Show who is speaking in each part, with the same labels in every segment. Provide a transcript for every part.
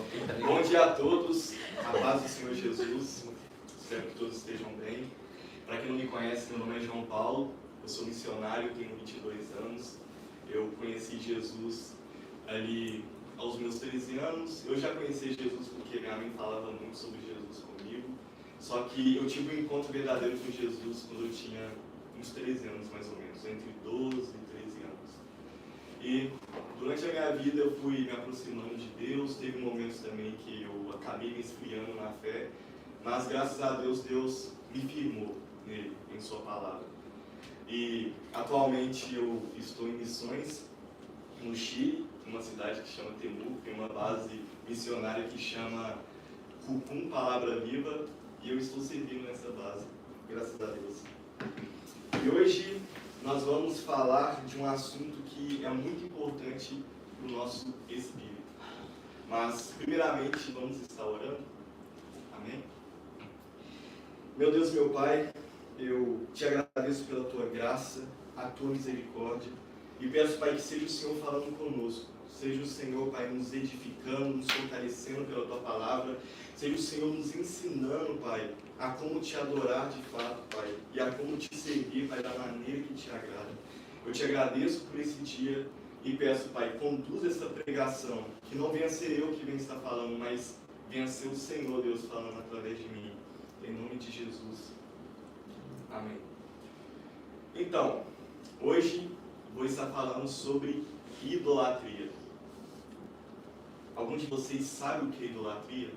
Speaker 1: Bom dia a todos, a paz do Senhor Jesus, espero que todos estejam bem. Para quem não me conhece, meu nome é João Paulo, eu sou missionário, tenho 22 anos. Eu conheci Jesus ali aos meus 13 anos. Eu já conheci Jesus porque minha mãe falava muito sobre Jesus comigo. Só que eu tive um encontro verdadeiro com Jesus quando eu tinha uns 13 anos mais ou menos, entre 12 e 13 anos. E durante a minha vida eu fui me aproximando de Deus, teve momentos também que eu acabei me esfriando na fé, mas graças a Deus, Deus me firmou nele, em sua palavra. E atualmente eu estou em missões no Chile, numa cidade que chama Temuco, tem uma base missionária que chama Cucum Palavra Viva, e eu estou servindo nessa base, graças a Deus. E hoje nós vamos falar de um assunto que é muito importante para o nosso espírito. Mas, primeiramente, vamos estar orando. Amém? Meu Deus, meu Pai, eu te agradeço pela tua graça, a tua misericórdia, e peço, Pai, que seja o Senhor falando conosco. Seja o Senhor, Pai, nos edificando, nos fortalecendo pela tua palavra. Seja o Senhor nos ensinando, Pai, a como te adorar de fato, Pai, e a como te servir, Pai, da maneira que te agrada. Eu te agradeço por esse dia e peço, Pai, conduz essa pregação, que não venha ser eu que venha estar falando, mas venha ser o Senhor, Deus, falando através de mim. Em nome de Jesus. Amém. Então, hoje vou estar falando sobre idolatria. Alguns de vocês sabem o que é idolatria?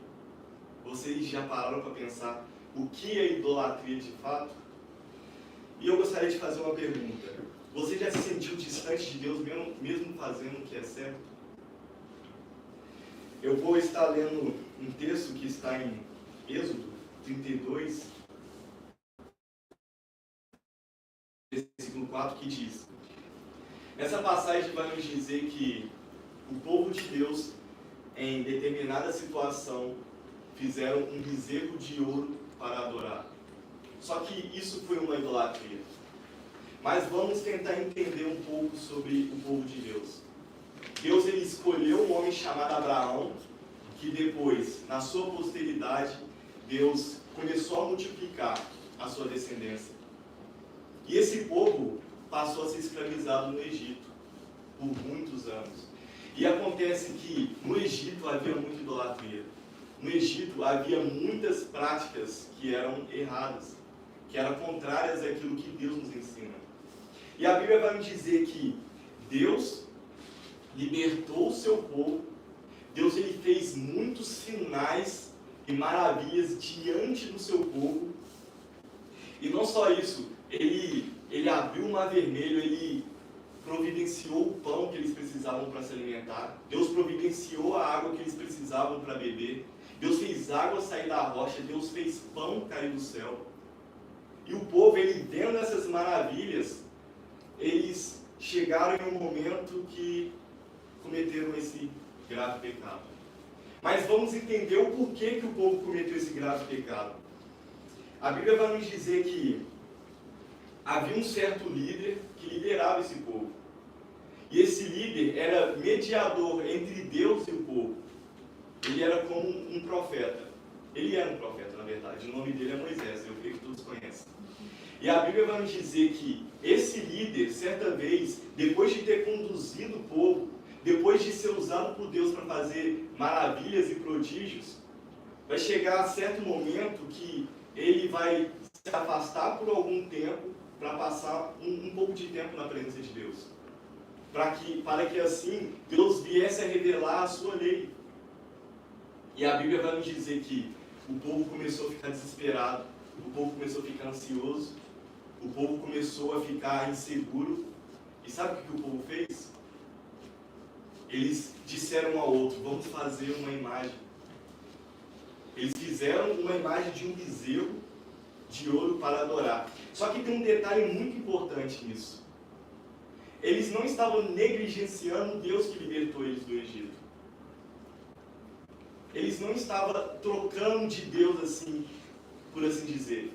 Speaker 1: Vocês já pararam para pensar o que é idolatria de fato? E eu gostaria de fazer uma pergunta. Você já se sentiu distante de Deus mesmo fazendo o que é certo? Eu vou estar lendo um texto que está em Êxodo 32, versículo 4, que diz: essa passagem vai nos dizer que o povo de Deus, em determinada situação, fizeram um bezerro de ouro para adorar. Só que isso foi uma idolatria. Mas vamos tentar entender um pouco sobre o povo de Deus. Deus, ele escolheu um homem chamado Abraão, que depois, na sua posteridade, Deus começou a multiplicar a sua descendência. E esse povo passou a ser escravizado no Egito por muitos anos. E acontece que no Egito havia muita idolatria. No Egito havia muitas práticas que eram erradas, que eram contrárias àquilo que Deus nos ensina. E a Bíblia vai nos dizer que Deus libertou o seu povo, Deus, ele fez muitos sinais e maravilhas diante do seu povo. E não só isso, ele abriu o mar vermelho, ele providenciou o pão que eles precisavam para se alimentar. Deus providenciou a água que eles precisavam para beber. Deus fez água sair da rocha. Deus fez pão cair do céu. E o povo, ele vendo essas maravilhas, eles chegaram em um momento que cometeram esse grave pecado. Mas vamos entender o porquê que o povo cometeu esse grave pecado. A Bíblia vai nos dizer que havia um certo líder que liderava esse povo. E esse líder era mediador entre Deus e o povo. Ele era como um profeta. Ele era um profeta, na verdade. O nome dele é Moisés, eu creio que todos conhecem. E a Bíblia vai nos dizer que esse líder, certa vez, depois de ter conduzido o povo, depois de ser usado por Deus para fazer maravilhas e prodígios, vai chegar a certo momento que ele vai se afastar por algum tempo para passar um pouco de tempo na presença de Deus. Para que assim Deus viesse a revelar a sua lei. E a Bíblia vai nos dizer que o povo começou a ficar desesperado, o povo começou a ficar ansioso, o povo começou a ficar inseguro. E sabe o que o povo fez? Eles disseram um ao outro: vamos fazer uma imagem. Eles fizeram uma imagem de um bezerro de ouro para adorar. Só que tem um detalhe muito importante nisso. Eles não estavam negligenciando Deus que libertou eles do Egito. Eles não estavam trocando de Deus assim, por assim dizer.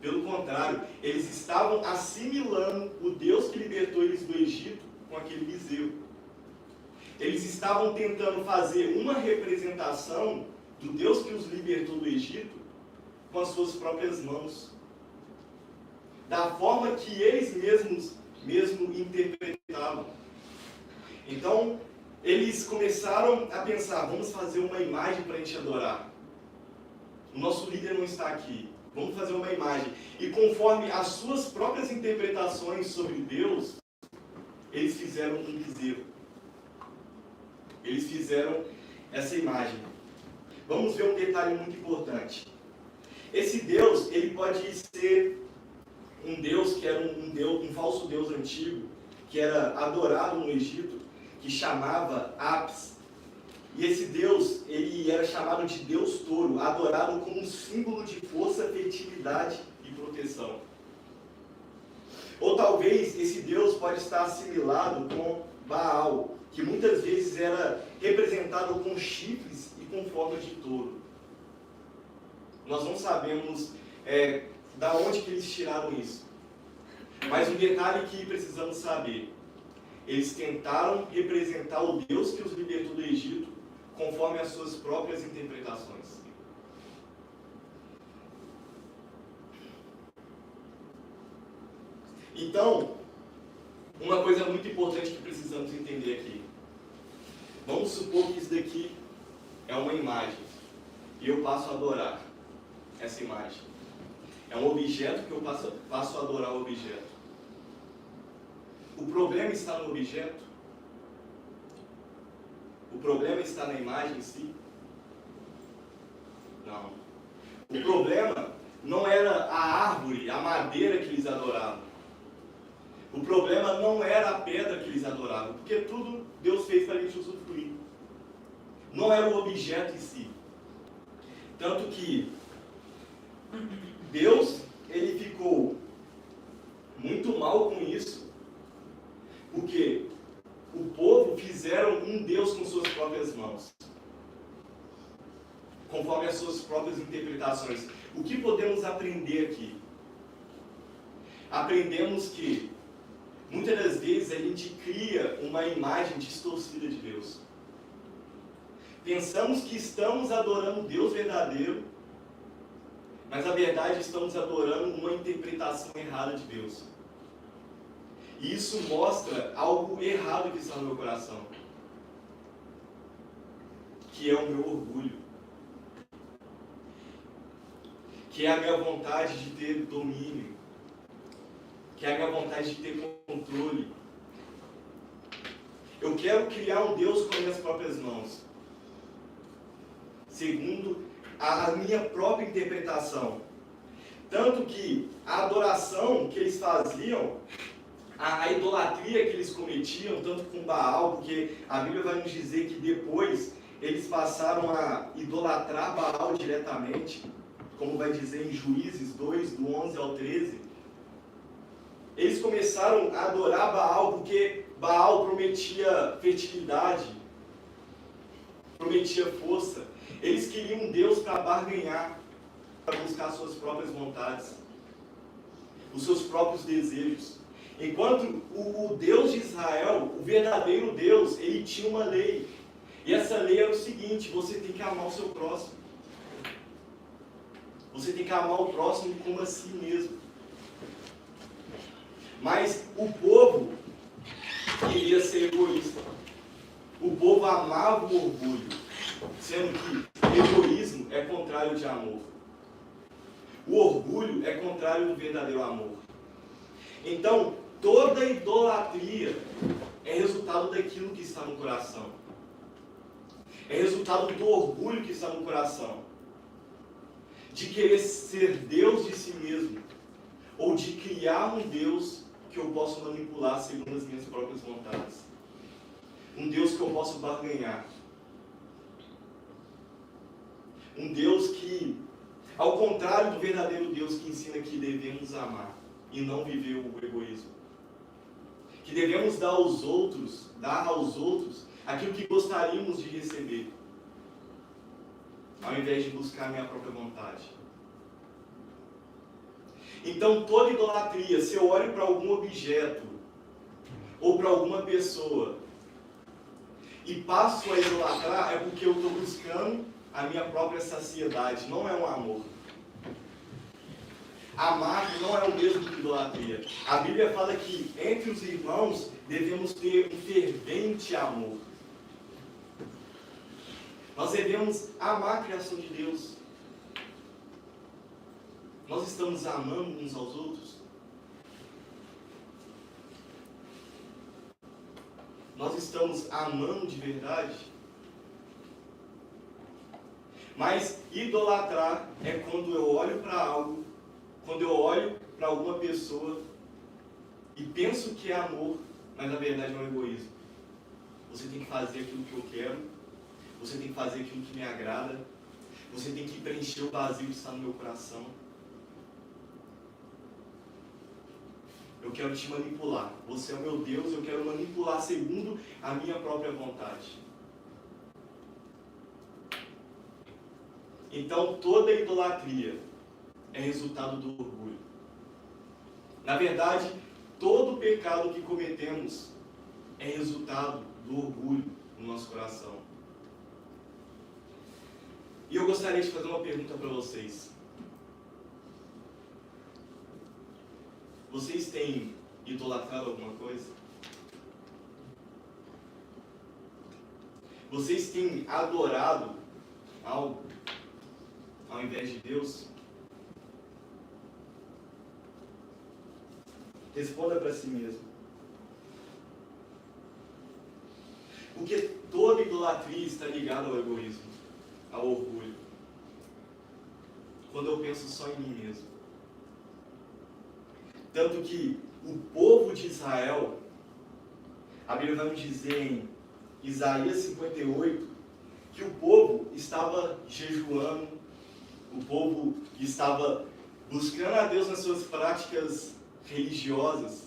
Speaker 1: Pelo contrário, eles estavam assimilando o Deus que libertou eles do Egito com aquele bezerro. eles estavam tentando fazer uma representação do Deus que os libertou do Egito com as suas próprias mãos. Da forma que eles mesmos interpretavam. Então, eles começaram a pensar, vamos fazer uma imagem para a gente adorar. O nosso líder não está aqui. Vamos fazer uma imagem. E conforme as suas próprias interpretações sobre Deus, eles fizeram um bezerro. Eles fizeram essa imagem. Vamos ver um detalhe muito importante. Esse Deus, ele pode ser um Deus que era um falso Deus antigo, que era adorado no Egito, que chamava Apis. E esse Deus, ele era chamado de Deus Touro, adorado como um símbolo de força, fertilidade e proteção. Ou talvez esse Deus pode estar assimilado com Baal, que muitas vezes era representado com chifres e com forma de touro. Nós não sabemos da onde que eles tiraram isso. Mas um detalhe que precisamos saber: eles tentaram representar o Deus que os libertou do Egito conforme as suas próprias interpretações. Então, uma coisa muito importante que precisamos entender aqui. Vamos supor que isso daqui é uma imagem e eu passo a adorar essa imagem. É um objeto que eu passo a adorar o objeto. O problema está no objeto? O problema está na imagem em si? Não. O problema não era a árvore, a madeira que eles adoravam. O problema não era a pedra que eles adoravam, porque tudo Deus fez para a gente usufruir. Não era o objeto em si. Tanto que Deus, ele ficou muito mal com isso, porque o povo fizeram um Deus com suas próprias mãos, conforme as suas próprias interpretações. O que podemos aprender aqui? Aprendemos que muitas das vezes a gente cria uma imagem distorcida de Deus. Pensamos que estamos adorando Deus verdadeiro, mas na verdade estamos adorando uma interpretação errada de Deus. E isso mostra algo errado que está no meu coração, que é o meu orgulho, que é a minha vontade de ter domínio, que é a minha vontade de ter controle. Eu quero criar um Deus com as minhas próprias mãos, segundo a minha própria interpretação. Tanto que a adoração que eles faziam, a idolatria que eles cometiam, tanto com Baal, porque a Bíblia vai nos dizer que depois eles passaram a idolatrar Baal diretamente, como vai dizer em Juízes 2, do 11 ao 13. Eles começaram a adorar Baal porque Baal prometia fertilidade, prometia força. Eles queriam um Deus para barganhar, para buscar suas próprias vontades, os seus próprios desejos. Enquanto o Deus de Israel, o verdadeiro Deus, ele tinha uma lei. E essa lei era o seguinte: você tem que amar o seu próximo. Você tem que amar o próximo como a si mesmo. Mas o povo queria ser egoísta. O povo amava o orgulho, sendo que egoísmo é contrário de amor. O orgulho é contrário do verdadeiro amor. Então, toda idolatria é resultado daquilo que está no coração. É resultado do orgulho que está no coração. De querer ser Deus de si mesmo. Ou de criar um Deus que eu posso manipular segundo as minhas próprias vontades. Um Deus que eu posso barganhar. Um Deus que, ao contrário do verdadeiro Deus que ensina que devemos amar e não viver o egoísmo. Que devemos dar aos outros aquilo que gostaríamos de receber, ao invés de buscar a minha própria vontade. Então, toda idolatria, se eu olho para algum objeto ou para alguma pessoa e passo a idolatrar, é porque eu estou buscando a minha própria saciedade. Não é um amor. Amar não é o mesmo que idolatria. A Bíblia fala que entre os irmãos devemos ter um fervente amor. Nós devemos amar a criação de Deus. Nós estamos amando uns aos outros. Nós estamos amando de verdade. Mas idolatrar é quando eu olho para algo, quando eu olho para alguma pessoa e penso que é amor, mas na verdade é um egoísmo. Você tem que fazer aquilo que eu quero, você tem que fazer aquilo que me agrada, você tem que preencher o vazio que está no meu coração. Eu quero te manipular. Você é o meu Deus, eu quero manipular segundo a minha própria vontade. Então, toda idolatria é resultado do orgulho. Na verdade, todo pecado que cometemos é resultado do orgulho no nosso coração. E eu gostaria de fazer uma pergunta para vocês. Vocês têm idolatrado alguma coisa? Vocês têm adorado algo ao invés de Deus? Responda para si mesmo. Porque toda idolatria está ligada ao egoísmo, ao orgulho. Quando eu penso só em mim mesmo. Tanto que o povo de Israel, a Bíblia vai nos dizer em Isaías 58, que o povo estava jejuando, o povo estava buscando a Deus nas suas práticas religiosas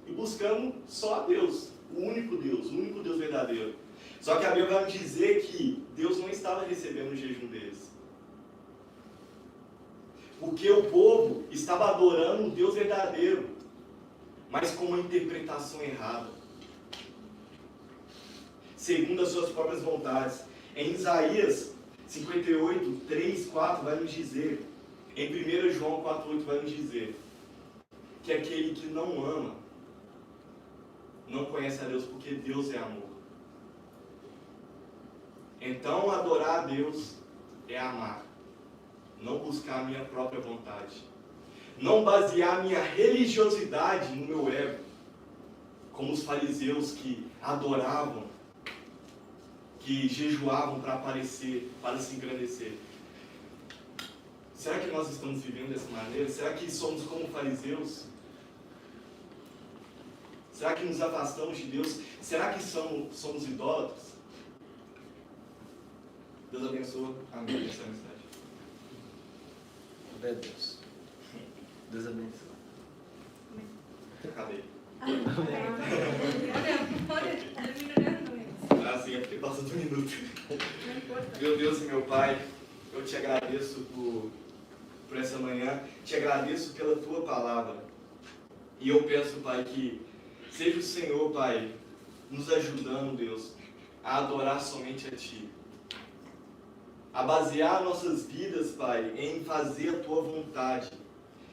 Speaker 1: e buscando só a Deus, o único Deus verdadeiro. Só que a Bíblia vai nos dizer que Deus não estava recebendo o jejum deles. Porque o povo estava adorando um Deus verdadeiro, mas com uma interpretação errada, segundo as suas próprias vontades. Em Isaías 58, 3, 4 vai nos dizer, em 1 João 4, 8 vai nos dizer, que aquele que não ama, não conhece a Deus, porque Deus é amor. Então, adorar a Deus é amar. Não buscar a minha própria vontade. Não basear a minha religiosidade no meu ego. Como os fariseus que adoravam, que jejuavam para aparecer, para se engrandecer. Será que nós estamos vivendo dessa maneira? Será que somos como fariseus? Será que nos afastamos de Deus? Será que somos idólatras? Deus abençoe. Amém. Essa é a mensagem.
Speaker 2: Glória a Deus. Deus abençoe.
Speaker 1: Cadê?
Speaker 3: Olha,
Speaker 1: Assim, é porque passa do minuto.
Speaker 3: não importa.
Speaker 1: Meu Deus e meu Pai, eu te agradeço por essa manhã, te agradeço pela tua palavra. E eu peço, Pai, que seja o Senhor, Pai, nos ajudando, Deus, a adorar somente a Ti. A basear nossas vidas, Pai, em fazer a Tua vontade.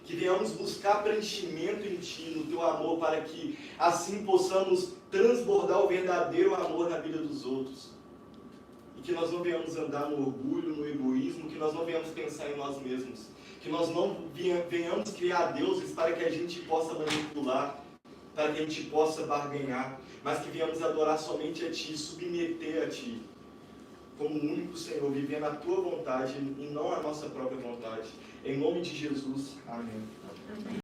Speaker 1: Que venhamos buscar preenchimento em Ti, no Teu amor, para que assim possamos transbordar o verdadeiro amor na vida dos outros. E que nós não venhamos andar no orgulho, no egoísmo, que nós não venhamos pensar em nós mesmos. Que nós não venhamos criar deuses para que a gente possa manipular, para que a gente possa barganhar, mas que venhamos adorar somente a Ti, submeter a Ti, como o único Senhor, vivendo a Tua vontade e não a nossa própria vontade. Em nome de Jesus, amém.